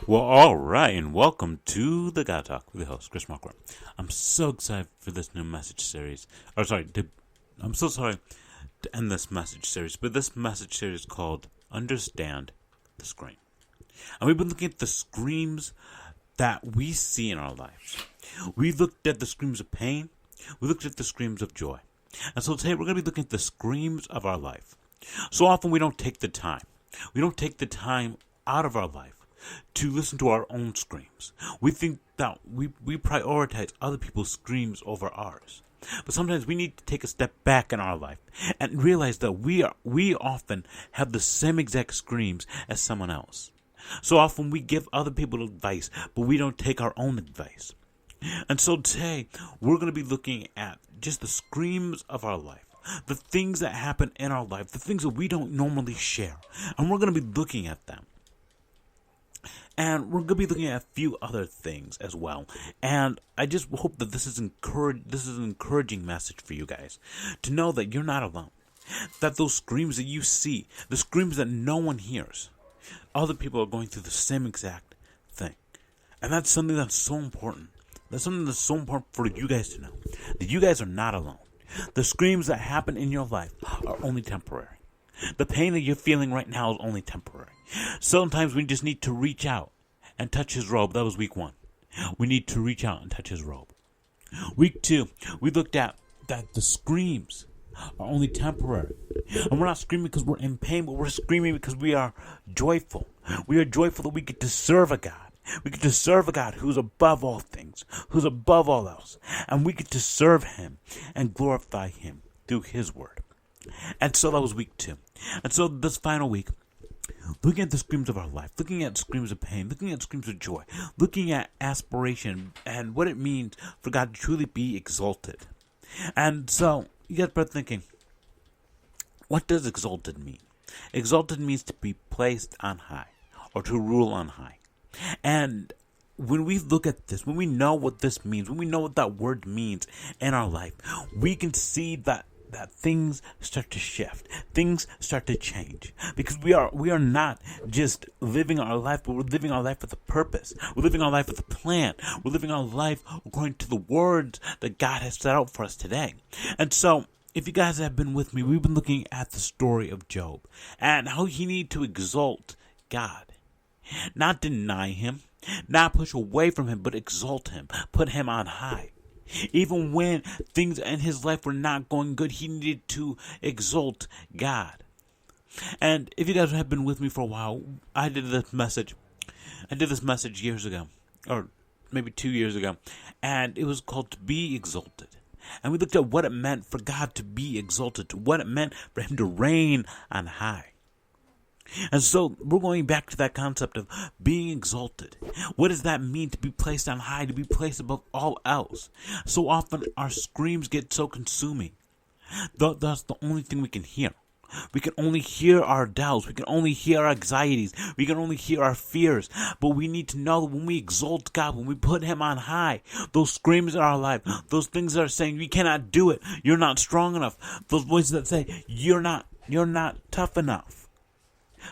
Well, all right, and welcome to the God Talk with the host, Chris Marquardt. I'm so excited for this new message series. I'm so sorry to end this message series, but this message series is called Understand the Scream. And we've been looking at the screams that we see in our lives. We looked at the screams of pain. We looked at the screams of joy. And so today we're going to be looking at the screams of our life. So often we don't take the time. We don't take the time out of our life to listen to our own screams. We think that we prioritize other people's screams over ours. But sometimes we need to take a step back in our life and realize that we often have the same exact screams as someone else. So often we give other people advice, but we don't take our own advice. And so today we're going to be looking at just the screams of our life. The things that happen in our life, the things that we don't normally share. And we're going to be looking at them. And we're going to be looking at a few other things as well. And I just hope that this is an encouraging message for you guys. To know that you're not alone. That those screams that you see, the screams that no one hears, other people are going through the same exact thing. And that's something that's so important. That's something that's so important for you guys to know. That you guys are not alone. The screams that happen in your life are only temporary. The pain that you're feeling right now is only temporary. Sometimes we just need to reach out and touch his robe. That was week 1. We need to reach out and touch his robe. Week 2, we looked at that the screams are only temporary. And we're not screaming because we're in pain, but we're screaming because we are joyful. We are joyful that we get to serve a God. We get to serve a God who's above all things, who's above all else. And we get to serve him and glorify him through his word. And so that was week 2. And so this final week, looking at the screams of our life, looking at screams of pain, looking at screams of joy, looking at aspiration and what it means for God to truly be exalted. And so you guys are thinking, what does exalted mean? Exalted means to be placed on high or to rule on high. And when we look at this, when we know what this means, when we know what that word means in our life, we can see that things start to shift, things start to change, because we are not just living our life, but we're living our life with a purpose. We're living our life with a plan. We're living our life according to the words that God has set out for us today. And so, if you guys have been with me, we've been looking at the story of Job and how he needed to exalt God, not deny him, not push away from him, but exalt him, put him on high. Even when things in his life were not going good, he needed to exalt God. And if you guys have been with me for a while, I did this message years ago, or maybe 2 years ago, and it was called To Be Exalted. And we looked at what it meant for God to be exalted, what it meant for him to reign on high. And so we're going back to that concept of being exalted. What does that mean to be placed on high, to be placed above all else? So often our screams get so consuming. That's the only thing we can hear. We can only hear our doubts. We can only hear our anxieties. We can only hear our fears. But we need to know that when we exalt God, when we put him on high, those screams in our life, those things that are saying, you cannot do it, you're not strong enough, those voices that say, you're not tough enough,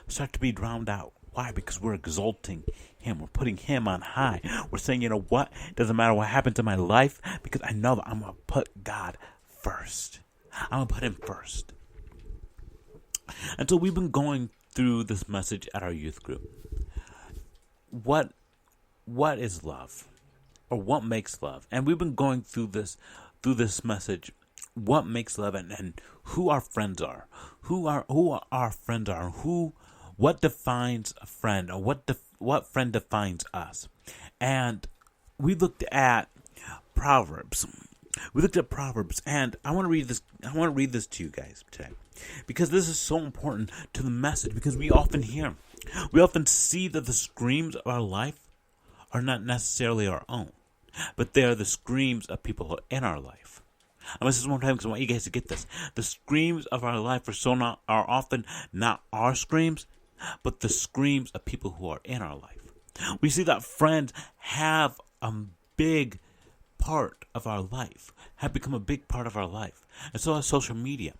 start to be drowned out. Why? Because we're exalting him. We're putting him on high. We're saying, you know what? It doesn't matter what happens in my life, because I know that I'm going to put God first. I'm going to put him first. And so we've been going through this message at our youth group. What is love? Or what makes love? And we've been going through this message. What makes love, and who our friends are, who our friends are, what defines a friend, or what friend defines us. And we looked at Proverbs. And I want to read this. I want to read this to you guys today, because this is so important to the message. Because we often see that the screams of our life are not necessarily our own, but they are the screams of people who are in our life. I'm going to say this one time because I want you guys to get this. The screams of our life are often not our screams, but the screams of people who are in our life. We see that friends have a big part of our life, have become a big part of our life. And so has social media.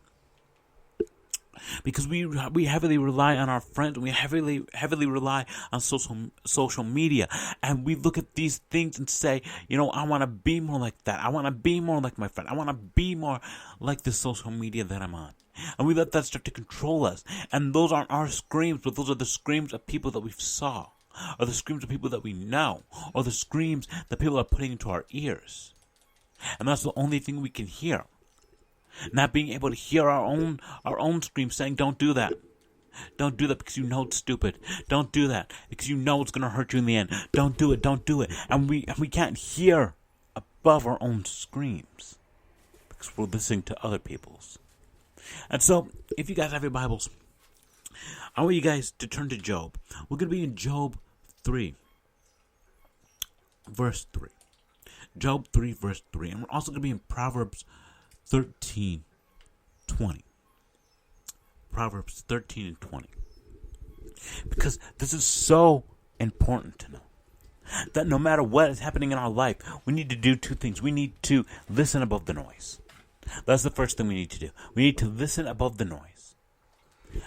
Because we heavily rely on our friends, and we heavily rely on social media, and we look at these things and say, I want to be more like that. I want to be more like my friend. I want to be more like the social media that I'm on. And we let that start to control us. And those aren't our screams, but those are the screams of people that we saw, or the screams of people that we know, or the screams that people are putting into our ears. And that's the only thing we can hear. Not being able to hear our own screams saying, don't do that. Don't do that because you know it's stupid. Don't do that because you know it's going to hurt you in the end. Don't do it. Don't do it. And we can't hear above our own screams because we're listening to other people's. And so, if you guys have your Bibles, I want you guys to turn to Job. We're going to be in Job 3, verse 3. Job 3, verse 3. And we're also going to be in Proverbs 13:20. Proverbs 13 and 20. Because this is so important to know. That no matter what is happening in our life, we need to do two things. We need to listen above the noise. That's the first thing we need to do. We need to listen above the noise.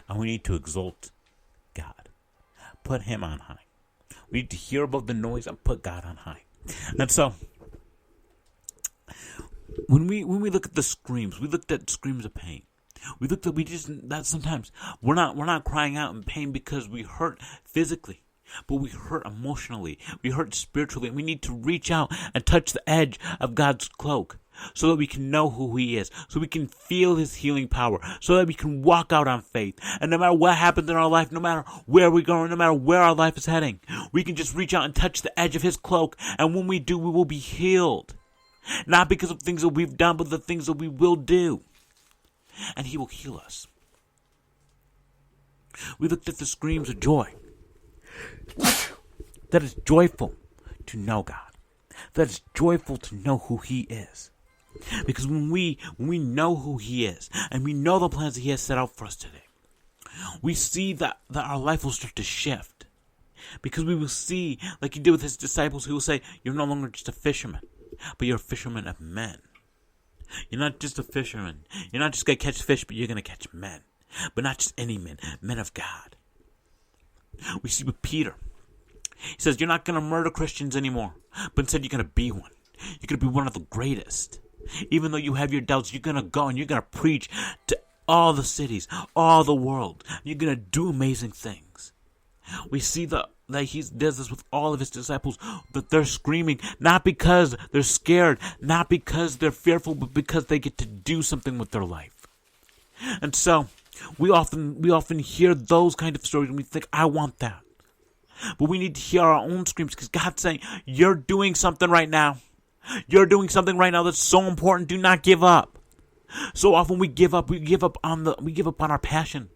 And we need to exalt God. Put Him on high. We need to hear above the noise and put God on high. And so, when we look at the screams, we looked at screams of pain. We looked at that sometimes we're not crying out in pain because we hurt physically, but we hurt emotionally, we hurt spiritually, and we need to reach out and touch the edge of God's cloak so that we can know who He is, so we can feel His healing power, so that we can walk out on faith. And no matter what happens in our life, no matter where we're going, no matter where our life is heading, we can just reach out and touch the edge of His cloak, and when we do, we will be healed. Not because of things that we've done, but the things that we will do. And He will heal us. We looked at the screams of joy. That is joyful to know God. That is joyful to know who He is. Because when we know who He is, and we know the plans that He has set out for us today, we see that our life will start to shift. Because we will see, like He did with His disciples, He will say, you're no longer just a fisherman, but you're a fisherman of men. You're not just a fisherman. You're not just going to catch fish, but you're going to catch men. But not just any men, men of God. We see with Peter. He says, you're not going to murder Christians anymore, but instead you're going to be one. You're going to be one of the greatest. Even though you have your doubts, you're going to go and you're going to preach to all the cities, all the world. You're going to do amazing things. We see that He does this with all of His disciples, that they're screaming, not because they're scared, not because they're fearful, but because they get to do something with their life. And so, we often hear those kind of stories and we think, I want that. But we need to hear our own screams, because God's saying, you're doing something right now. You're doing something right now that's so important. Do not give up. So often we give up. We give up on our passion.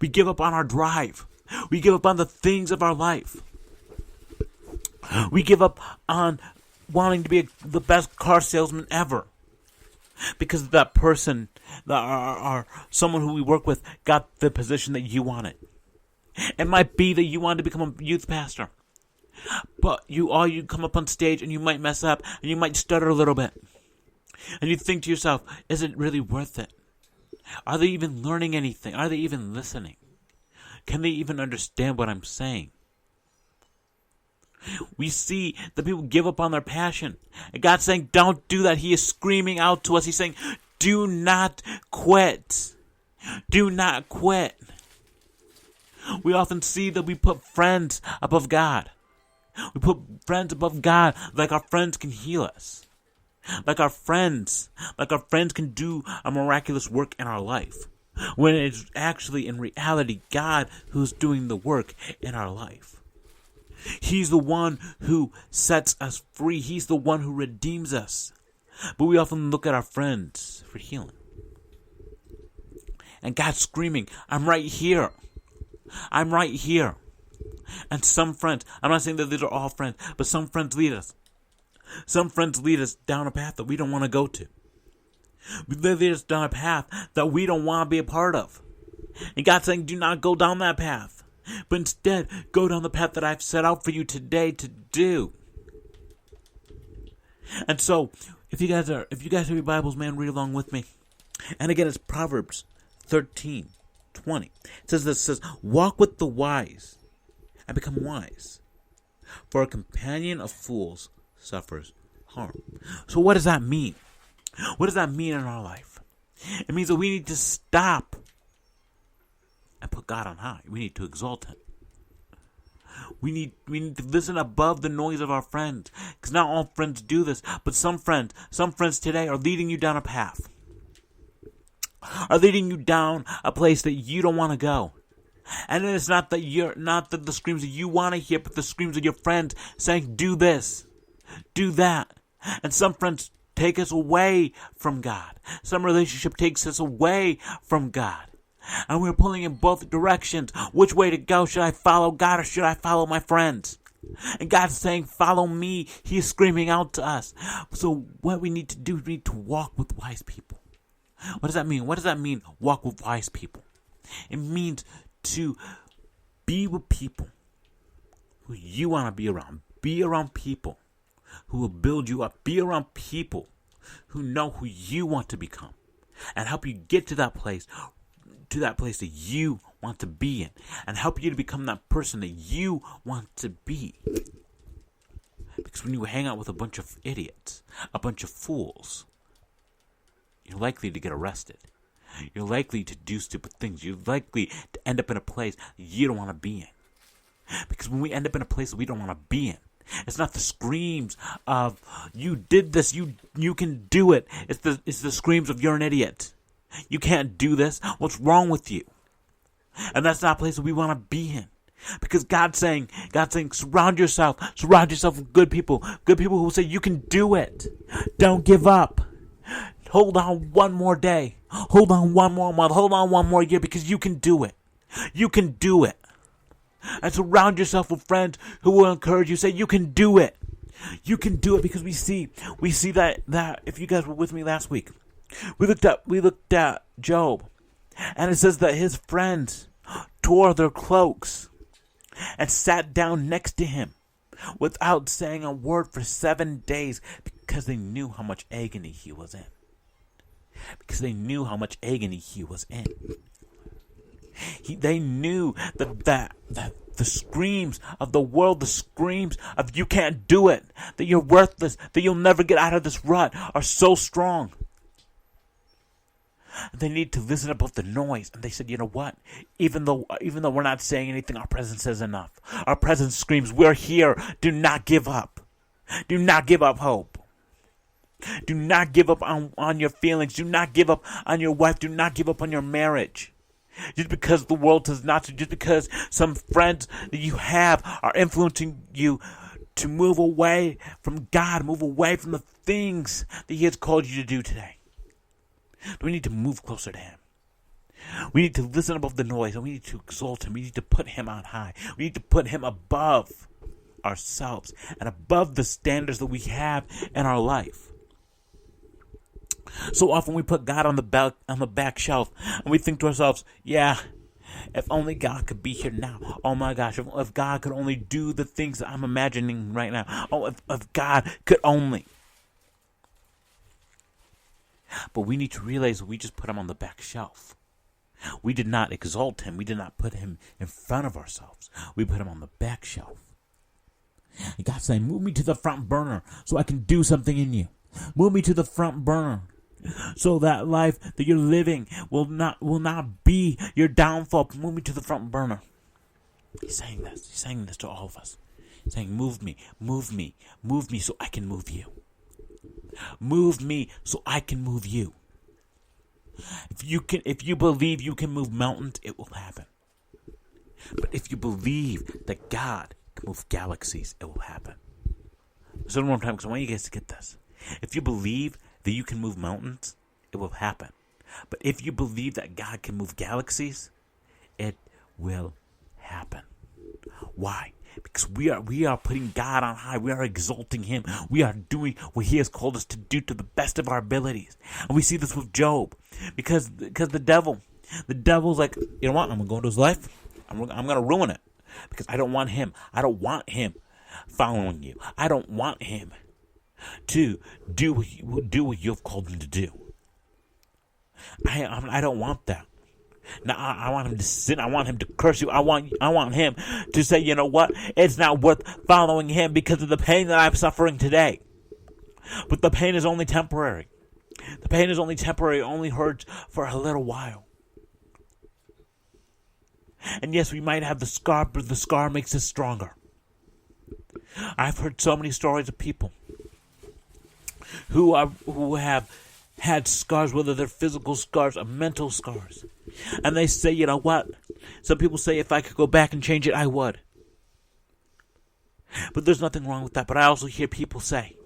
We give up on our drive. We give up on the things of our life. We give up on wanting to be the best car salesman ever. Because that person, someone who we work with, got the position that you wanted. It might be that you wanted to become a youth pastor. But you come up on stage and you might mess up and you might stutter a little bit. And you think to yourself, is it really worth it? Are they even learning anything? Are they even listening? Can they even understand what I'm saying? We see that people give up on their passion. And God's saying, don't do that. He is screaming out to us. He's saying, do not quit. Do not quit. We often see that we put friends above God. We put friends above God like our friends can heal us. Like our friends can do a miraculous work in our life. When it's actually, in reality, God who's doing the work in our life. He's the one who sets us free. He's the one who redeems us. But we often look at our friends for healing. And God's screaming, I'm right here. I'm right here. And some friends, I'm not saying that these are all friends, but some friends lead us. Some friends lead us down a path that we don't want to go to. They lead us down a path that we don't want to be a part of. And God's saying, do not go down that path. But instead, go down the path that I've set out for you today to do. And so, if you guys have your Bibles, man, read along with me. And again, it's Proverbs 13, 20. It says, walk with the wise and become wise. For a companion of fools suffers harm. So what does that mean? What does that mean in our life? It means that we need to stop and put God on high. We need to exalt him. We need to listen above the noise of our friends. Because not all friends do this. But some friends today are leading you down a path. Are leading you down a place that you don't want to go. And it's not that the screams that you want to hear, but the screams of your friends saying, do this, do that. And some friends take us away from God. Some relationship takes us away from God. And we're pulling in both directions. Which way to go? Should I follow God or should I follow my friends? And God's saying, follow me. He's screaming out to us. So what we need to do is we need to walk with wise people. What does that mean? What does that mean, walk with wise people? It means to be with people who you want to be around. Be around people who will build you up. Be around people who know who you want to become and help you get to that place that you want to be in, and help you to become that person that you want to be. Because when you hang out with a bunch of idiots, a bunch of fools, you're likely to get arrested. You're likely to do stupid things. You're likely to end up in a place you don't want to be in. Because when we end up in a place that we don't want to be in, it's not the screams of, you did this, you can do it. It's the screams of, you're an idiot. You can't do this. What's wrong with you? And that's not a place that we want to be in. Because God's saying, surround yourself with good people who will say, you can do it. Don't give up. Hold on one more day. Hold on one more month. Hold on one more year, because you can do it. You can do it. And surround yourself with friends who will encourage you. Say, you can do it. You can do it, because we see that if you guys were with me last week, we looked at Job, and it says that his friends tore their cloaks and sat down next to him without saying a word for 7 days, because they knew how much agony he was in. They knew that the screams of the world, the screams of you can't do it, that you're worthless, that you'll never get out of this rut, are so strong. They need to listen above the noise. And they said, you know what? Even though we're not saying anything, our presence is enough. Our presence screams, we're here. Do not give up. Do not give up hope. Do not give up on your feelings. Do not give up on your wife. Do not give up on your marriage. Just because the world does not, just because some friends that you have are influencing you to move away from God, move away from the things that He has called you to do today. We need to move closer to Him. We need to listen above the noise, and we need to exalt Him. We need to put Him on high. We need to put Him above ourselves and above the standards that we have in our life. So often we put God on the back shelf, and we think to ourselves, yeah, if only God could be here now. Oh my gosh, if God could only do the things that I'm imagining right now. Oh, if God could only. But we need to realize that we just put Him on the back shelf. We did not exalt Him. We did not put Him in front of ourselves. We put Him on the back shelf. And God's saying, move me to the front burner so I can do something in you. Move me to the front burner so that life that you're living will not be your downfall. Move me to the front burner. He's saying this. He's saying this to all of us. He's saying, move me so I can move you. Move me so I can move you. If you believe you can move mountains, it will happen. But if you believe that God can move galaxies, it will happen. So one more time, because I want you guys to get this. If you believe that you can move mountains, it will happen. But if you believe that God can move galaxies, it will happen. Why? Because we are putting God on high. We are exalting Him. We are doing what He has called us to do to the best of our abilities. And we see this with Job. Because the devil's like, you know what? I'm going to go into his life. I'm going to ruin it. Because I don't want him. I don't want him following you. I don't want him to do what you've called him to do. I don't want that. Now I want him to sin. I want him to curse you. I want him to say, you know what? It's not worth following him because of the pain that I'm suffering today. But the pain is only temporary. The pain is only temporary. It only hurts for a little while. And yes, we might have the scar, but the scar makes us stronger. I've heard so many stories of people who have had scars, whether they're physical scars or mental scars. And they say, you know what? Some people say if I could go back and change it, I would. But there's nothing wrong with that. But I also hear people say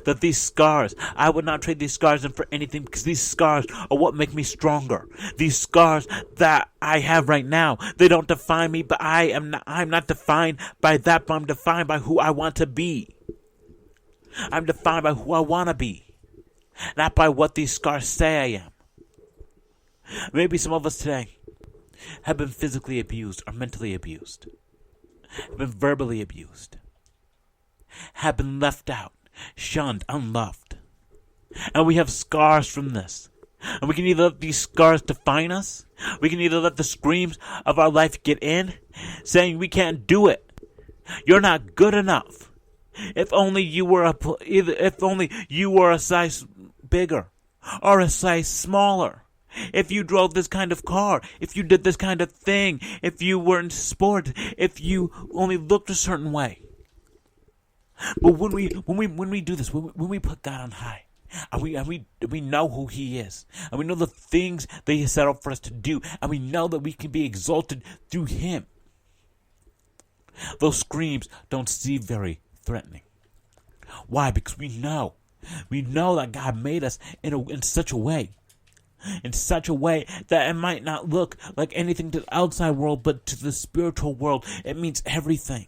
that these scars, I would not trade these scars in for anything, because these scars are what make me stronger. These scars that I have right now, they don't define me, but I'm not defined by that, but I'm defined by who I want to be. I'm defined by who I want to be, not by what these scars say I am. Maybe some of us today have been physically abused or mentally abused, have been verbally abused, have been left out, shunned, unloved. And we have scars from this. And we can either let these scars define us, we can either let the screams of our life get in, saying we can't do it. You're not good enough. If only you were a size bigger or a size smaller. If you drove this kind of car, if you did this kind of thing, if you were in sport, if you only looked a certain way. But when we do this, when we put God on high, and we know who He is, and we know the things that He set out for us to do, and we know that we can be exalted through Him, those screams don't seem very threatening. Why? Because we know that God made us in such a way that it might not look like anything to the outside world, but to the spiritual world, it means everything.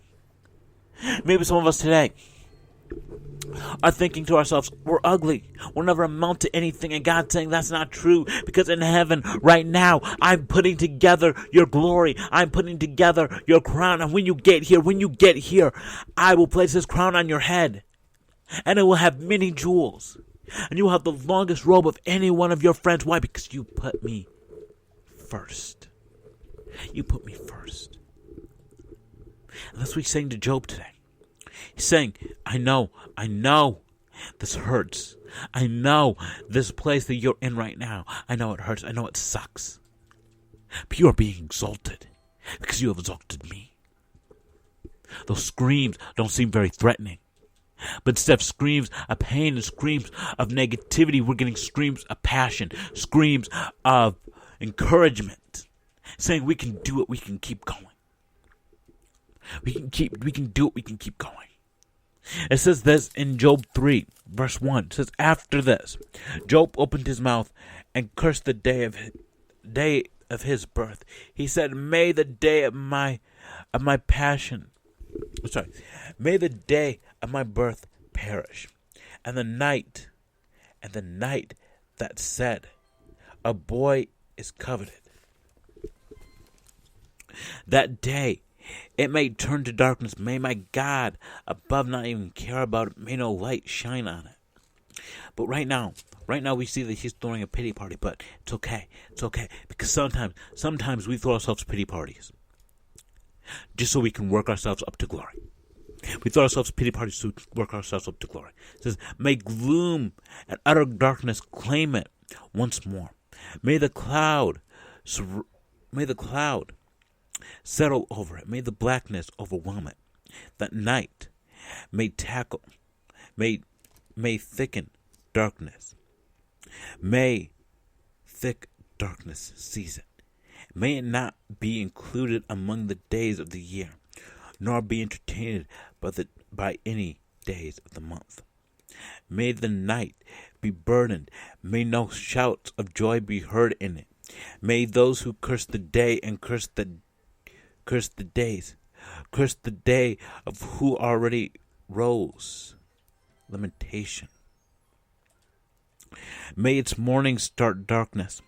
Maybe some of us today are thinking to ourselves, we're ugly, we'll never amount to anything, and God's saying that's not true, because in heaven right now I'm putting together your glory, I'm putting together your crown, and when you get here I will place this crown on your head, and it will have many jewels, and you will have the longest robe of any one of your friends. Why? Because you put me first. You put me first. And that's what He's saying to Job today. He's saying, I know this hurts. I know this place that you're in right now. I know it hurts. I know it sucks. But you are being exalted because you have exalted me. Those screams don't seem very threatening. But instead of screams of pain and screams of negativity, we're getting screams of passion, screams of encouragement, saying we can do it, we can keep going. We can do it, we can keep going. It says this in Job 3, verse 1. It says, after this, Job opened his mouth and cursed the day of his birth. He said, may the day of my birth perish, and the night that said, a boy is coveted. That day it may turn to darkness. May my God above not even care about it. May no light shine on it. But right now we see that He's throwing a pity party, but it's okay. It's okay. Because sometimes we throw ourselves pity parties just so we can work ourselves up to glory. We throw ourselves pity parties to work ourselves up to glory. It says, may gloom and utter darkness claim it once more. May the cloud settle over it. May the blackness overwhelm it. That night may thicken darkness. May thick darkness seize it. May it not be included among the days of the year, nor be entertained by any days of the month. May the night be burdened. May no shouts of joy be heard in it. May those who curse the day and curse the day of who already rose. Lamentation. May its morning start darkness.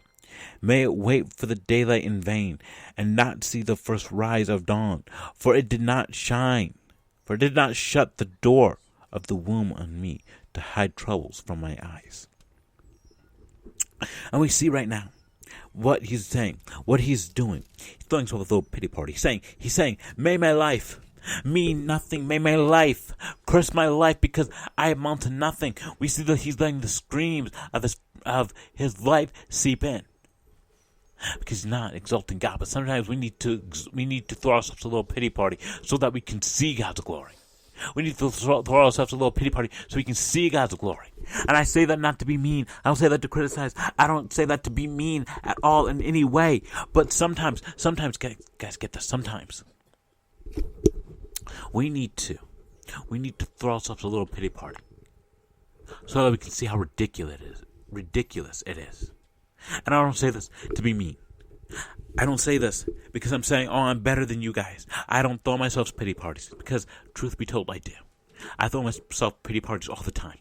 May it wait for the daylight in vain, and not see the first rise of dawn. For it did not shine, for it did not shut the door of the womb on me to hide troubles from my eyes. And we see right now what he's saying, what he's doing. He's throwing himself a little pity party. He's saying, may my life mean nothing. May my life curse my life because I amount to nothing. We see that he's letting the screams of his life seep in. Because he's not exalting God, but sometimes we need to throw ourselves a little pity party so that we can see God's glory. We need to throw ourselves a little pity party so we can see God's glory. And I say that not to be mean. I don't say that to criticize. I don't say that to be mean at all in any way. But sometimes, guys, get this. Sometimes we need to throw ourselves a little pity party so that we can see how ridiculous it is. And I don't say this to be mean. I don't say this because I'm saying, I'm better than you guys. I don't throw myself pity parties because, truth be told, I do. I throw myself pity parties all the time.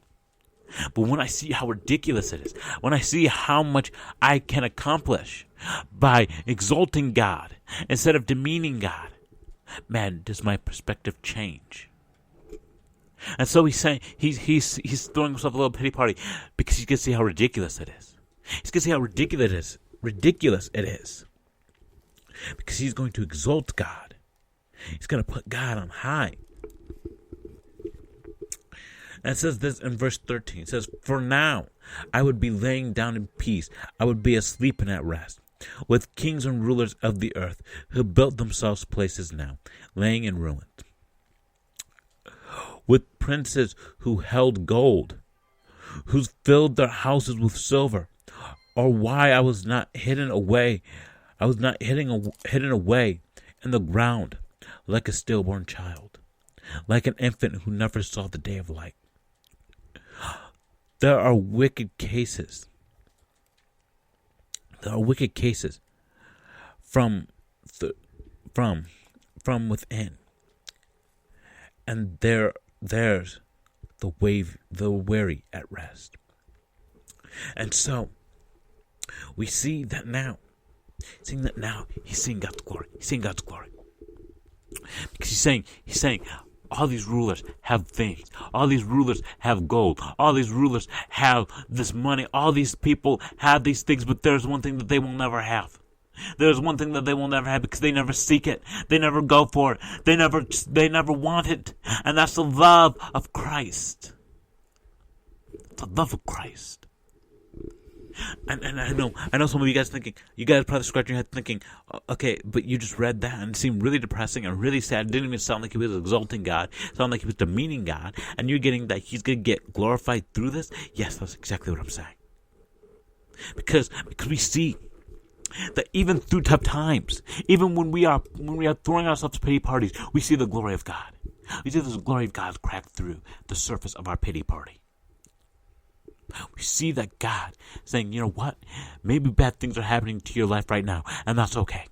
But when I see how ridiculous it is, when I see how much I can accomplish by exalting God instead of demeaning God, man, does my perspective change. And so he's saying, he's throwing himself a little pity party because he can see how ridiculous it is. He's going to see how ridiculous it is. Because he's going to exalt God. He's going to put God on high. And it says this in verse 13. It says, for now I would be laying down in peace. I would be asleep and at rest. With kings and rulers of the earth who built themselves places now, laying in ruins. With princes who held gold, who filled their houses with silver. Or why I was not hidden away. I was not hidden away in the ground like a stillborn child, like an infant who never saw the day of light. There are wicked cases. There are wicked cases from within, and there's the weary at rest. And so we see that now. He's seeing God's glory. He's seeing God's glory. Because he's saying, all these rulers have things. All these rulers have gold. All these rulers have this money. All these people have these things, but there's one thing that they will never have. There's one thing that they will never have because they never seek it. They never go for it. They never want it. And that's the love of Christ. The love of Christ. And I know some of you guys probably scratching your head thinking, okay, but you just read that and it seemed really depressing and really sad. It didn't even sound like he was exalting God. It sounded like he was demeaning God. And you're getting that he's going to get glorified through this? Yes, that's exactly what I'm saying. Because we see that even through tough times, even when we are throwing ourselves pity parties, we see the glory of God. We see the glory of God crack through the surface of our pity party. We see that God saying, you know what? Maybe bad things are happening to your life right now, and that's okay.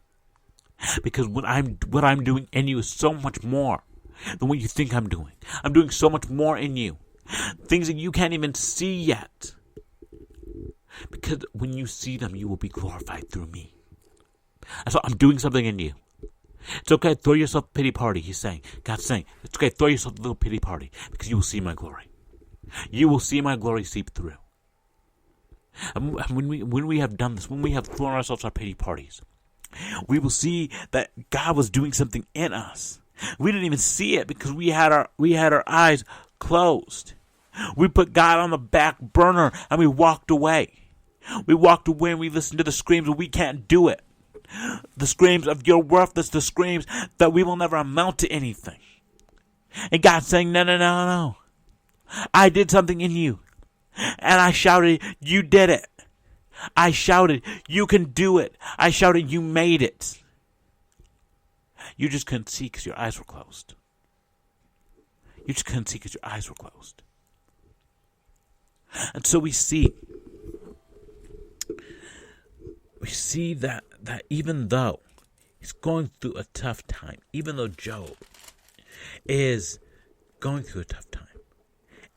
Because what I'm doing in you is so much more than what you think I'm doing. I'm doing so much more in you. Things that you can't even see yet. Because when you see them, you will be glorified through me. And so I'm doing something in you. It's okay, throw yourself a pity party, he's saying. God's saying, it's okay, throw yourself a little pity party because you will see my glory. You will see my glory seep through. And when we have done this, when we have thrown ourselves our pity parties, we will see that God was doing something in us. We didn't even see it because we had our eyes closed. We put God on the back burner and we walked away. We walked away and we listened to the screams of we can't do it. The screams of you're worthless, the screams that we will never amount to anything. And God's saying, no. I did something in you. And I shouted, you did it. I shouted, you can do it. I shouted, you made it. You just couldn't see because your eyes were closed. You just couldn't see because your eyes were closed. And so we see that even though he's going through a tough time, even though Job is going through a tough time,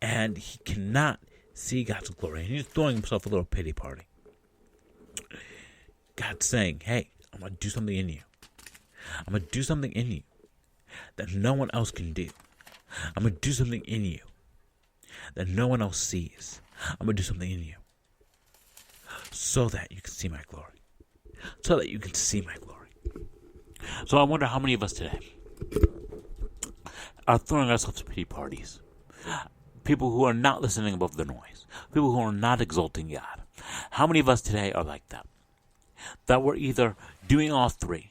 and he cannot see God's glory, and he's throwing himself a little pity party, God's saying, hey, I'm going to do something in you. I'm going to do something in you that no one else can do. I'm going to do something in you that no one else sees. I'm going to do something in you so that you can see my glory. so that you can see my glory. So I wonder how many of us today are throwing ourselves pity parties. People who are not listening above the noise. People who are not exalting God. How many of us today are like that? That we're either doing all three,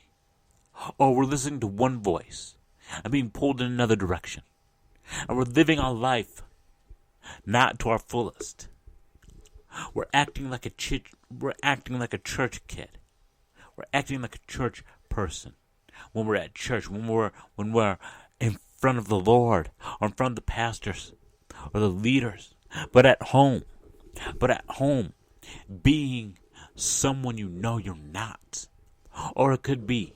or we're listening to one voice and being pulled in another direction. And we're living our life not to our fullest. We're acting like a church kid. We're acting like a church person. When we're at church, when we're in front of the Lord, or in front of the pastors, or the leaders, but at home, being someone you know you're not. Or it could be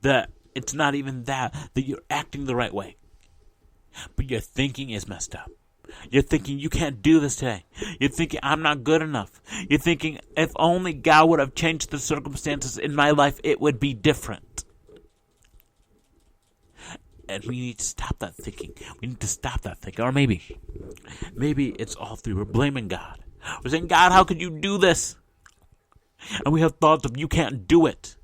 that it's not even that you're acting the right way, but your thinking is messed up. You're thinking you can't do this today. You're thinking I'm not good enough. You're thinking if only God would have changed the circumstances in my life, it would be different. And we need to stop that thinking. We need to stop that thinking. Or maybe it's all three. We're blaming God. We're saying, God, how could you do this? And we have thoughts of you can't do it.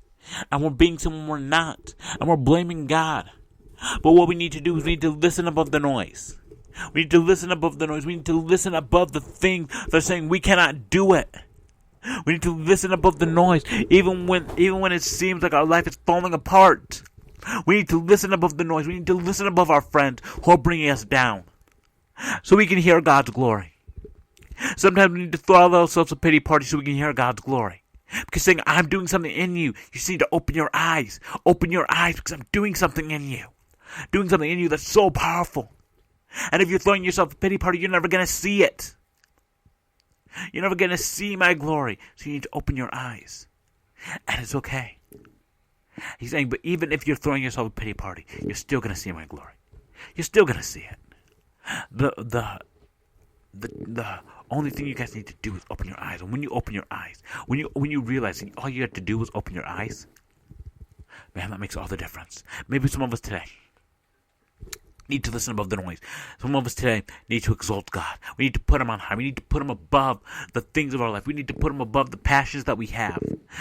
And we're being someone we're not. And we're blaming God. But what we need to do is we need to listen above the noise. We need to listen above the noise. We need to listen above the things that are saying we cannot do it. We need to listen above the noise, even when it seems like our life is falling apart. We need to listen above the noise. We need to listen above our friends who are bringing us down, so we can hear God's glory. Sometimes we need to throw ourselves a pity party so we can hear God's glory. Because saying, I'm doing something in you, you just need to open your eyes. Open your eyes because I'm doing something in you. Doing something in you that's so powerful. And if you're throwing yourself a pity party, you're never going to see it. You're never going to see my glory. So you need to open your eyes. And it's okay. He's saying, but even if you're throwing yourself a pity party, you're still going to see my glory. You're still going to see it. The only thing you guys need to do is open your eyes. And when you open your eyes, when you realize that all you have to do is open your eyes, man, that makes all the difference. Maybe some of us today need to listen above the noise. Some of us today need to exalt God. We need to put Him on high. We need to put Him above the things of our life. We need to put Him above the passions that we have.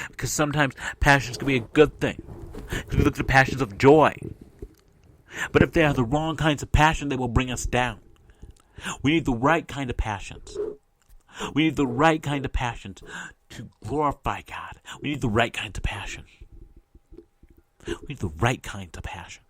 Because sometimes passions can be a good thing. Because we look at the passions of joy. But if they are the wrong kinds of passion, they will bring us down. We need the right kind of passions. We need the right kind of passions to glorify God. We need the right kind of passion. We need the right kind of passion.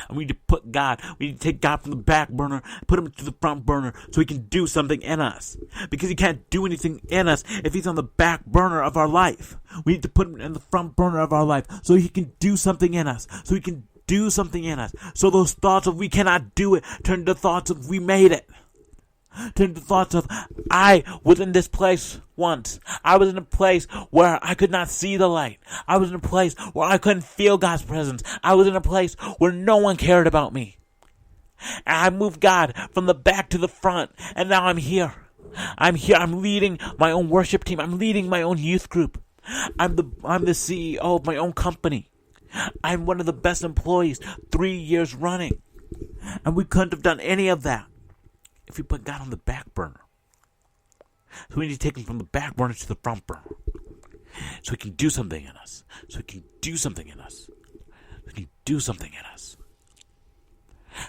And we need to put God, we need to take God from the back burner, put Him to the front burner so He can do something in us. Because He can't do anything in us if He's on the back burner of our life. We need to put Him in the front burner of our life so He can do something in us. So He can do something in us. So those thoughts of we cannot do it turn to thoughts of we made it. Turn to thoughts of I was in this place once. I was in a place where I could not see the light. I was in a place where I couldn't feel God's presence. I was in a place where no one cared about me. And I moved God from the back to the front, and now I'm here. I'm here. I'm leading my own worship team. I'm leading my own youth group. I'm the CEO of my own company. I'm one of the best employees 3 years running. And we couldn't have done any of that if we put God on the back burner. So we need to take Him from the back burner to the front burner. So He can do something in us. So He can do something in us. So He can do something in us.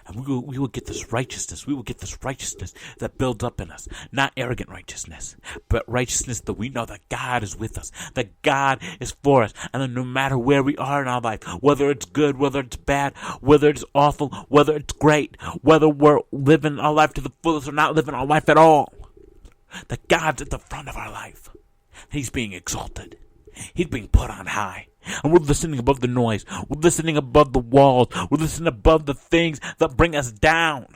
And we will get this righteousness. We will get this righteousness that builds up in us. Not arrogant righteousness, but righteousness that we know that God is with us, that God is for us. And that no matter where we are in our life, whether it's good, whether it's bad, whether it's awful, whether it's great, whether we're living our life to the fullest or not living our life at all, that God's at the front of our life. He's being exalted. He's being put on high. And we're listening above the noise. We're listening above the walls. We're listening above the things that bring us down.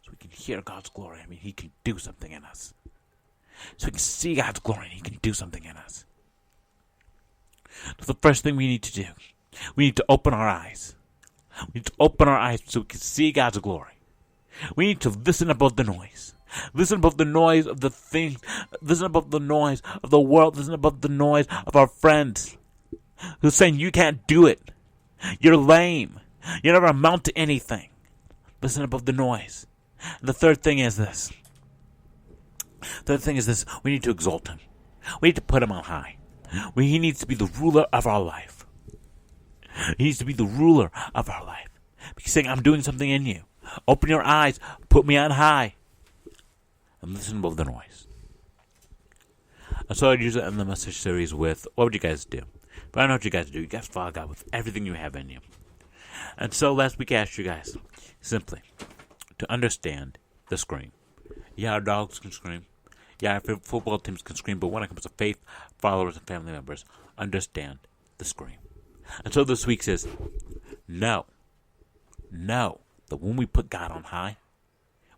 So we can hear God's glory. I mean, He can do something in us. So we can see God's glory and He can do something in us. So the first thing we need to do, we need to open our eyes. We need to open our eyes so we can see God's glory. We need to listen above the noise. Listen above the noise of the things. Listen above the noise of the world. Listen above the noise of our friends who's saying you can't do it. You're lame. You never amount to anything. Listen above the noise. And the third thing is this. The other thing is this: we need to exalt him. We need to put him on high. He needs to be the ruler of our life. He needs to be the ruler of our life. He's saying, I'm doing something in you. Open your eyes, put me on high, and listen above the noise. And so I'd use it in the message series with, what would you guys do? But I know what you guys do. You guys follow God with everything you have in you. And so last week I asked you guys, simply, to understand the scream. Yeah, our dogs can scream. Yeah, our football teams can scream. But when it comes to faith, followers, and family members, understand the scream. And so this week says, know that when we put God on high,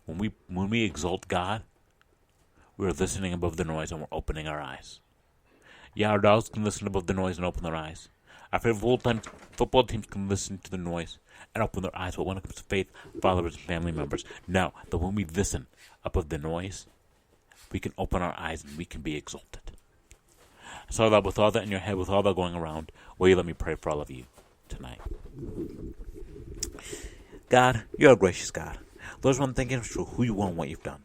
when we exalt God, we're listening above the noise and we're opening our eyes. Yeah, our dogs can listen above the noise and open their eyes. Our favorite football teams can listen to the noise and open their eyes. But when it comes to faith, followers, and family members, know that when we listen above the noise, we can open our eyes and we can be exalted. So that with all that in your head, with all that going around, will you let me pray for all of you tonight? God, you're a gracious God. Lord, I'm thanking you for who you are and what you've done.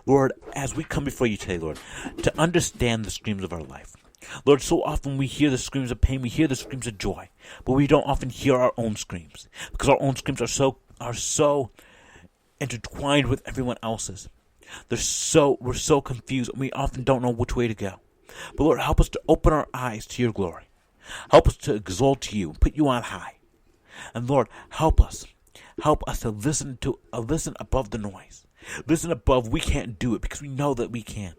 Lord, as we come before you today, Lord, to understand the screams of our life. Lord, so often we hear the screams of pain, we hear the screams of joy, but we don't often hear our own screams because our own screams are so intertwined with everyone else's. We're so confused, and we often don't know which way to go. But Lord, help us to open our eyes to your glory. Help us to exalt you, put you on high. And Lord, help us to listen above the noise. Listen above, we can't do it because we know that we can.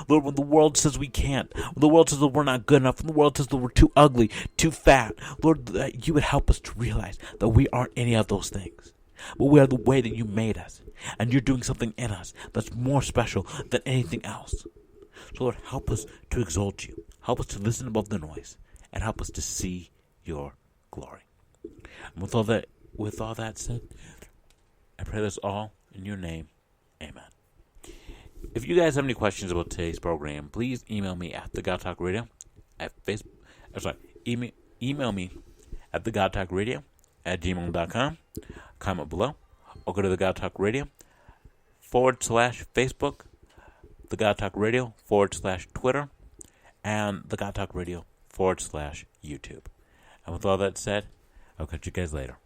Lord, when the world says we can't, when the world says that we're not good enough, when the world says that we're too ugly, too fat, Lord, that you would help us to realize that we aren't any of those things. But we are the way that you made us. And you're doing something in us that's more special than anything else. So Lord, help us to exalt you. Help us to listen above the noise. And help us to see your glory. And with all that said, I pray this all in your name. Amen. If you guys have any questions about today's program, please email me at thegodtalkradio at Facebook. Email me at thegodtalkradio@gmail.com. Comment below, or go to the God Talk Radio /Facebook, the God Talk Radio /Twitter, and the God Talk Radio /YouTube. And with all that said, I'll catch you guys later.